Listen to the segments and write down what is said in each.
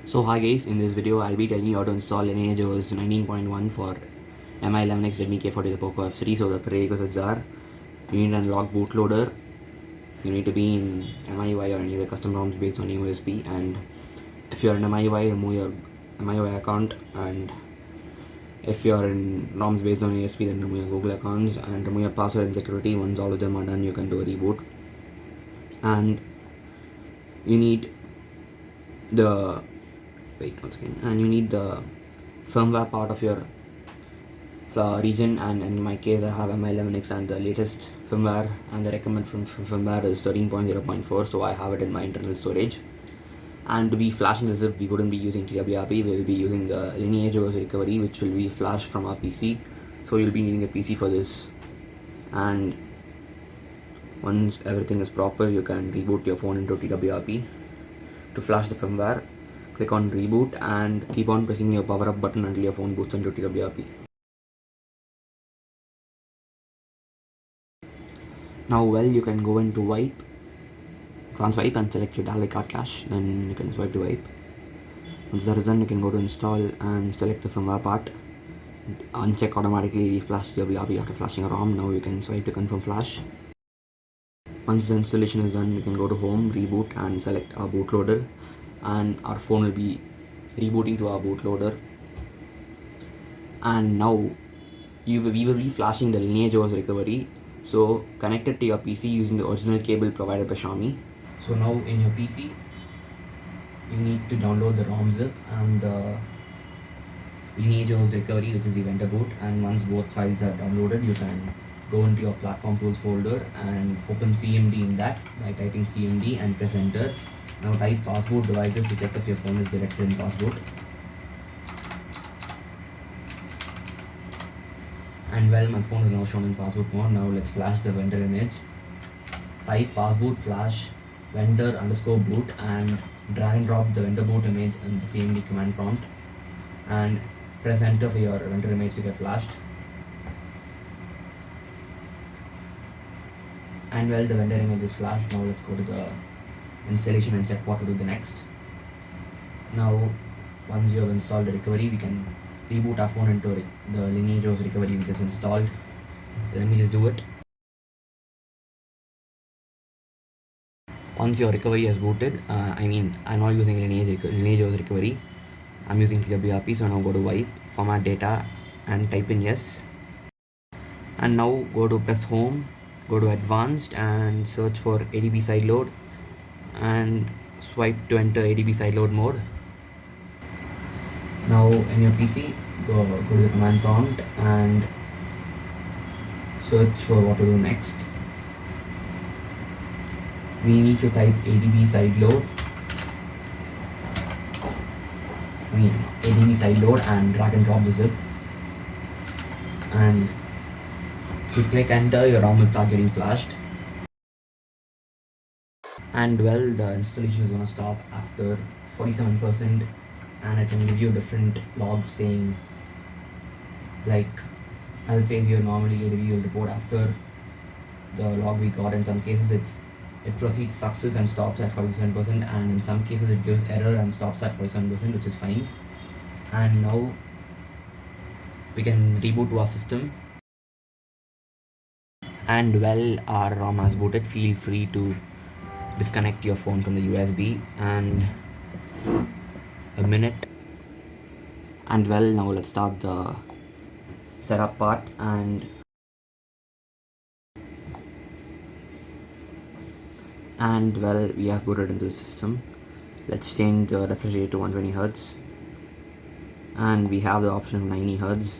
So hi guys, in this video I'll be telling you how to install Lineage OS 19.1 for Mi11X Redmi K40 the Poco F3. So the prerequisites are, you need an unlock bootloader, you need to be in MIUI or any other custom ROMs based on USB, and if you're in MIUI, remove your MIUI account, and if you're in ROMs based on USB, then remove your Google accounts and remove your password and security. Once all of them are done, you can do a reboot. And you need the and you need the firmware part of your region, and in my case I have Mi11X and the latest firmware and the recommended from firmware is 13.0.4, so I have it in my internal storage. And to be flashing the zip, we wouldn't be using TWRP, we will be using the Lineage OS recovery, which will be flashed from our PC. So you'll be needing a PC for this. And once everything is proper, you can reboot your phone into TWRP. To flash the firmware, click on reboot and keep on pressing your power up button until your phone boots into TWRP. Now you can go into wipe, swipe and select your Dalvik card cache, then you can swipe to wipe. Once that is done, you can go to install and select the firmware part. Uncheck automatically flash TWRP after flashing a ROM. Now you can swipe to confirm flash. Once the installation is done, you can go to home, reboot and select our bootloader, and our phone will be rebooting to our bootloader. And now we will be flashing the Lineage OS recovery, so connect it to your PC using the original cable provided by Xiaomi. So now in your PC, you need to download the ROM zip and the Lineage OS recovery, which is the vendor boot. And once both files are downloaded, you can go into your platform tools folder and open CMD in that by typing CMD and press enter. Now type fastboot devices to check if your phone is directed in fastboot. And my phone is now shown in fastboot mode. Now let's flash the vendor image. Type fastboot flash vendor underscore boot and drag and drop the vendor boot image in the CMD command prompt, and press enter for your vendor image to get flashed. And the vendor image is flashed. Now let's go to the installation and check what to do the next. Now once you have installed the recovery, we can reboot our phone into the Lineage OS recovery which is installed. Let me just do it. Once your recovery has booted, I'm not using Lineage OS recovery, I'm using TWRP. So now go to wipe, format data and type in yes. And now go to press home, go to advanced and search for ADB sideload and swipe to enter ADB sideload mode. Now in your PC, go to the command prompt and search for what to do next. We need to type ADB sideload. ADB sideload and drag and drop the zip. And if you click enter, your ROM will start getting flashed. And the installation is gonna stop after 47%, and it can give you different logs saying, like as it says here, normally ADB will report after the log we got. In some cases it proceeds success and stops at 47%, and in some cases it gives error and stops at 47%, which is fine. And now we can reboot to our system. And our ROM has booted. Feel free to disconnect your phone from the USB and a minute. And now let's start the setup part. And we have booted into the system. Let's change the refresh rate to 120 Hz, and we have the option of 90 Hz,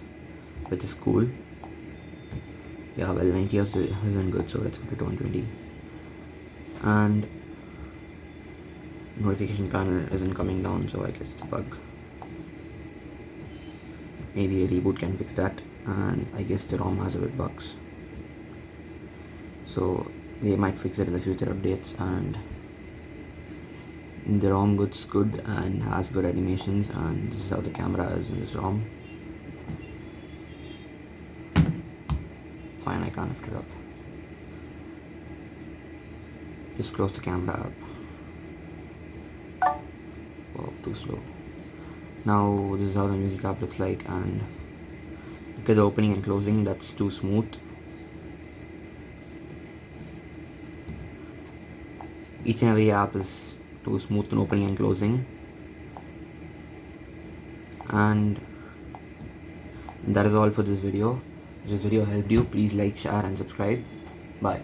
which is cool. Yeah, 90 Hz isn't good, so let's put it to 120. And notification panel isn't coming down, so I guess it's a bug. Maybe a reboot can fix that, and I guess the ROM has a bit bugs, so they might fix it in the future updates. And the ROM looks good and has good animations, and this is how the camera is in this ROM. Fine, I can't lift it up. Just close the camera up. Oh, too slow. Now this is how the music app looks like, and look at the opening and closing, that's too smooth. Each and every app is too smooth in opening and closing. And that is all for this video. If this video helped you, please like, share and subscribe. Bye.